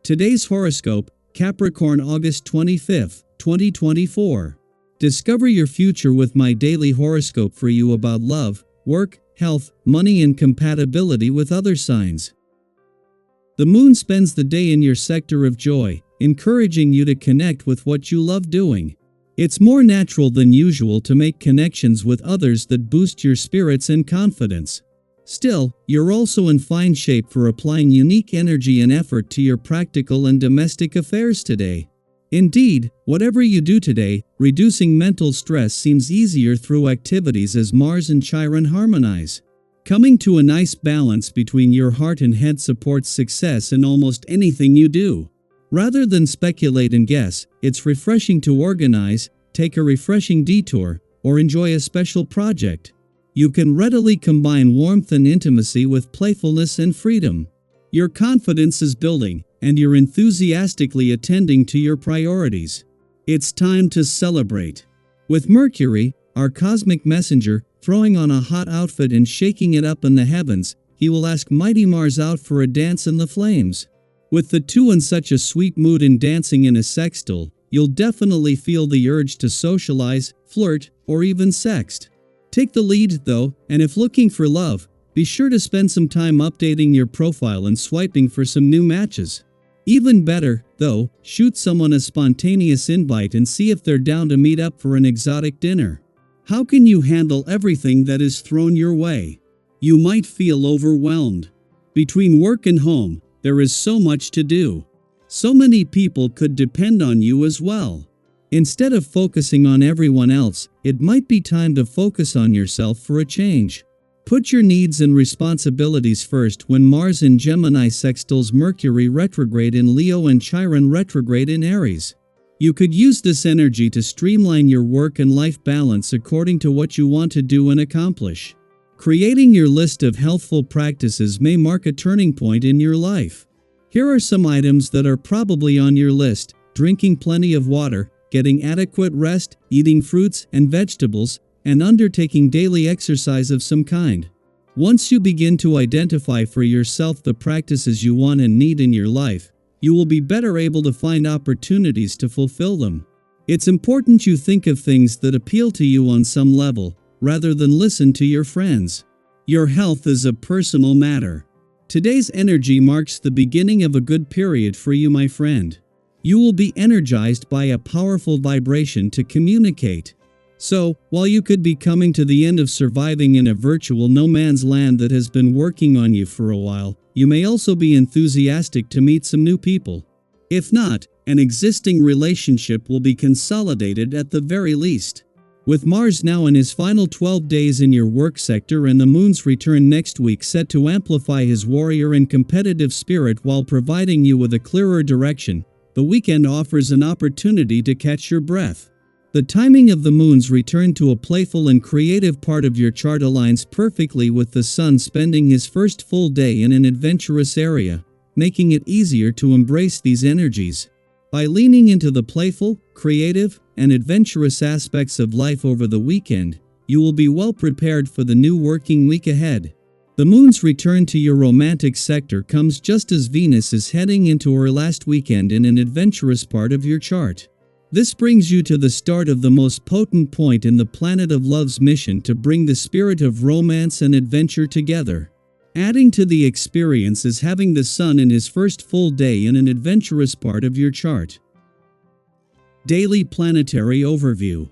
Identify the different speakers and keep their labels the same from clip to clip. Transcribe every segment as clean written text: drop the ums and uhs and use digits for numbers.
Speaker 1: Today's horoscope, Capricorn August 25th, 2024. Discover your future with my daily horoscope for you about love, work, health, money and compatibility with other signs. The moon spends the day in your sector of joy, encouraging you to connect with what you love doing. It's more natural than usual to make connections with others that boost your spirits and confidence. Still, you're also in fine shape for applying unique energy and effort to your practical and domestic affairs today. Indeed, whatever you do today, reducing mental stress seems easier through activities as Mars and Chiron harmonize. Coming to a nice balance between your heart and head supports success in almost anything you do. Rather than speculate and guess, it's refreshing to organize, take a refreshing detour, or enjoy a special project. You can readily combine warmth and intimacy with playfulness and freedom. Your confidence is building, and you're enthusiastically attending to your priorities. It's time to celebrate. With Mercury, our cosmic messenger, throwing on a hot outfit and shaking it up in the heavens, he will ask mighty Mars out for a dance in the flames. With the two in such a sweet mood and dancing in a sextile, you'll definitely feel the urge to socialize, flirt, or even sext. Take the lead, though, and if looking for love, be sure to spend some time updating your profile and swiping for some new matches. Even better, though, shoot someone a spontaneous invite and see if they're down to meet up for an exotic dinner. How can you handle everything that is thrown your way? You might feel overwhelmed. Between work and home, there is so much to do. So many people could depend on you as well. Instead of focusing on everyone else, it might be time to focus on yourself for a change. Put your needs and responsibilities first when Mars in Gemini sextiles Mercury retrograde in Leo and Chiron retrograde in Aries. You could use this energy to streamline your work and life balance according to what you want to do and accomplish. Creating your list of healthful practices may mark a turning point in your life. Here are some items that are probably on your list: drinking plenty of water, getting adequate rest, eating fruits and vegetables, and undertaking daily exercise of some kind. Once you begin to identify for yourself the practices you want and need in your life, you will be better able to find opportunities to fulfill them. It's important you think of things that appeal to you on some level, rather than listen to your friends. Your health is a personal matter. Today's energy marks the beginning of a good period for you, my friend. You will be energized by a powerful vibration to communicate. So, while you could be coming to the end of surviving in a virtual no man's land that has been working on you for a while, you may also be enthusiastic to meet some new people. If not, an existing relationship will be consolidated at the very least. With Mars now in his final 12 days in your work sector and the moon's return next week set to amplify his warrior and competitive spirit while providing you with a clearer direction, the weekend offers an opportunity to catch your breath. The timing of the moon's return to a playful and creative part of your chart aligns perfectly with the sun spending his first full day in an adventurous area, making it easier to embrace these energies. By leaning into the playful, creative, and adventurous aspects of life over the weekend, you will be well prepared for the new working week ahead. The moon's return to your romantic sector comes just as Venus is heading into her last weekend in an adventurous part of your chart. This brings you to the start of the most potent point in the planet of love's mission to bring the spirit of romance and adventure together. Adding to the experience is having the sun in his first full day in an adventurous part of your chart. Daily Planetary Overview.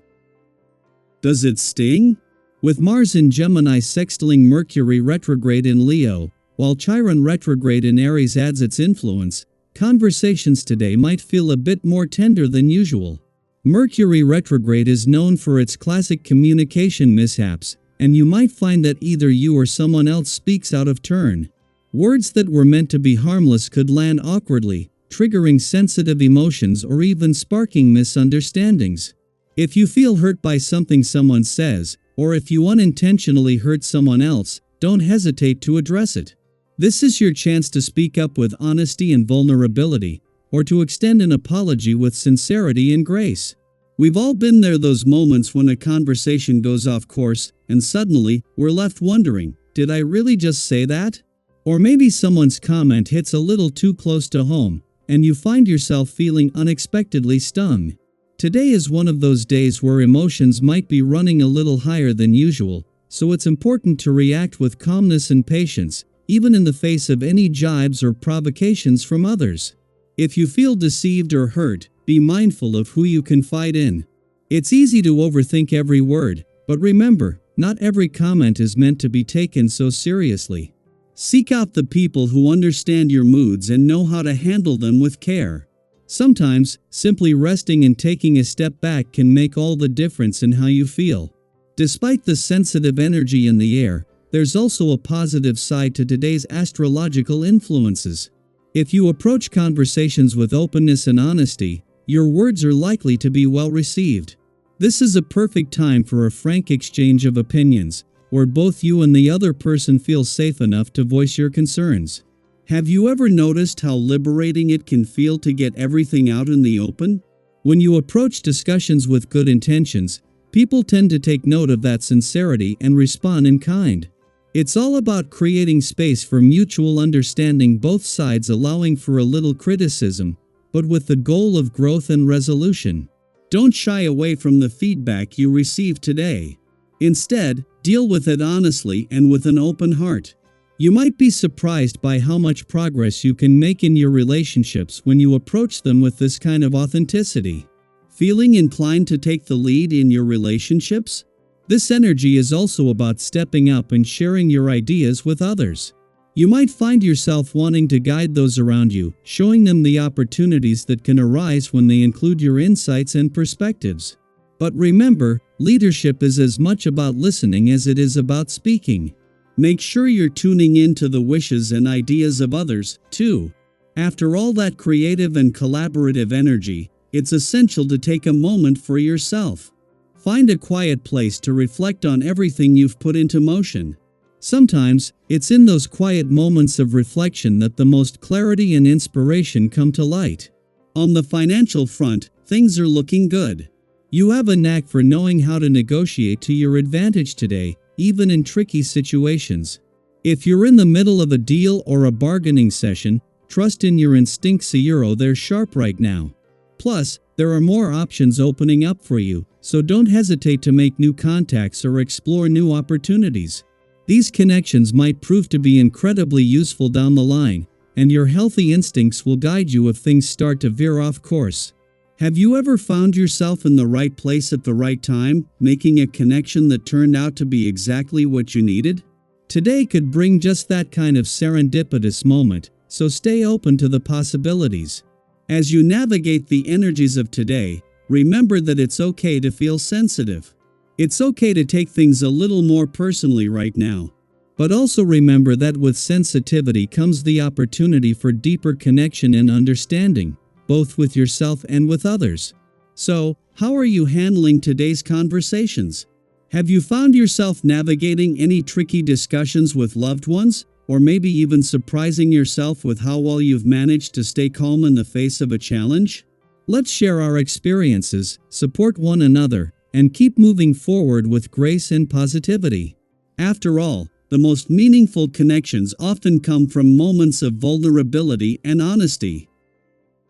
Speaker 1: Does it sting? With Mars in Gemini sextiling Mercury retrograde in Leo, while Chiron retrograde in Aries adds its influence, conversations today might feel a bit more tender than usual. Mercury retrograde is known for its classic communication mishaps, and you might find that either you or someone else speaks out of turn. Words that were meant to be harmless could land awkwardly, triggering sensitive emotions or even sparking misunderstandings. If you feel hurt by something someone says, or if you unintentionally hurt someone else, don't hesitate to address it. This is your chance to speak up with honesty and vulnerability, or to extend an apology with sincerity and grace. We've all been there, those moments when a conversation goes off course, and suddenly, we're left wondering, did I really just say that? Or maybe someone's comment hits a little too close to home, and you find yourself feeling unexpectedly stung. Today is one of those days where emotions might be running a little higher than usual, so it's important to react with calmness and patience, even in the face of any jibes or provocations from others. If you feel deceived or hurt, be mindful of who you confide in. It's easy to overthink every word, but remember, not every comment is meant to be taken so seriously. Seek out the people who understand your moods and know how to handle them with care. Sometimes, simply resting and taking a step back can make all the difference in how you feel. Despite the sensitive energy in the air, there's also a positive side to today's astrological influences. If you approach conversations with openness and honesty, your words are likely to be well received. This is a perfect time for a frank exchange of opinions, where both you and the other person feel safe enough to voice your concerns. Have you ever noticed how liberating it can feel to get everything out in the open? When you approach discussions with good intentions, people tend to take note of that sincerity and respond in kind. It's all about creating space for mutual understanding, both sides allowing for a little criticism, but with the goal of growth and resolution. Don't shy away from the feedback you receive today. Instead, deal with it honestly and with an open heart. You might be surprised by how much progress you can make in your relationships when you approach them with this kind of authenticity. Feeling inclined to take the lead in your relationships? This energy is also about stepping up and sharing your ideas with others. You might find yourself wanting to guide those around you, showing them the opportunities that can arise when they include your insights and perspectives. But remember, leadership is as much about listening as it is about speaking. Make sure you're tuning in to the wishes and ideas of others, too. After all that creative and collaborative energy, it's essential to take a moment for yourself. Find a quiet place to reflect on everything you've put into motion. Sometimes, it's in those quiet moments of reflection that the most clarity and inspiration come to light. On the financial front, things are looking good. You have a knack for knowing how to negotiate to your advantage today, even in tricky situations. If you're in the middle of a deal or a bargaining session, trust in your instincts. They're sharp right now. Plus, there are more options opening up for you, so don't hesitate to make new contacts or explore new opportunities. These connections might prove to be incredibly useful down the line, and your healthy instincts will guide you if things start to veer off course. Have you ever found yourself in the right place at the right time, making a connection that turned out to be exactly what you needed? Today could bring just that kind of serendipitous moment, so stay open to the possibilities. As you navigate the energies of today, remember that it's okay to feel sensitive. It's okay to take things a little more personally right now. But also remember that with sensitivity comes the opportunity for deeper connection and understanding, both with yourself and with others. So, how are you handling today's conversations? Have you found yourself navigating any tricky discussions with loved ones? Or maybe even surprising yourself with how well you've managed to stay calm in the face of a challenge? Let's share our experiences, support one another, and keep moving forward with grace and positivity. After all, the most meaningful connections often come from moments of vulnerability and honesty.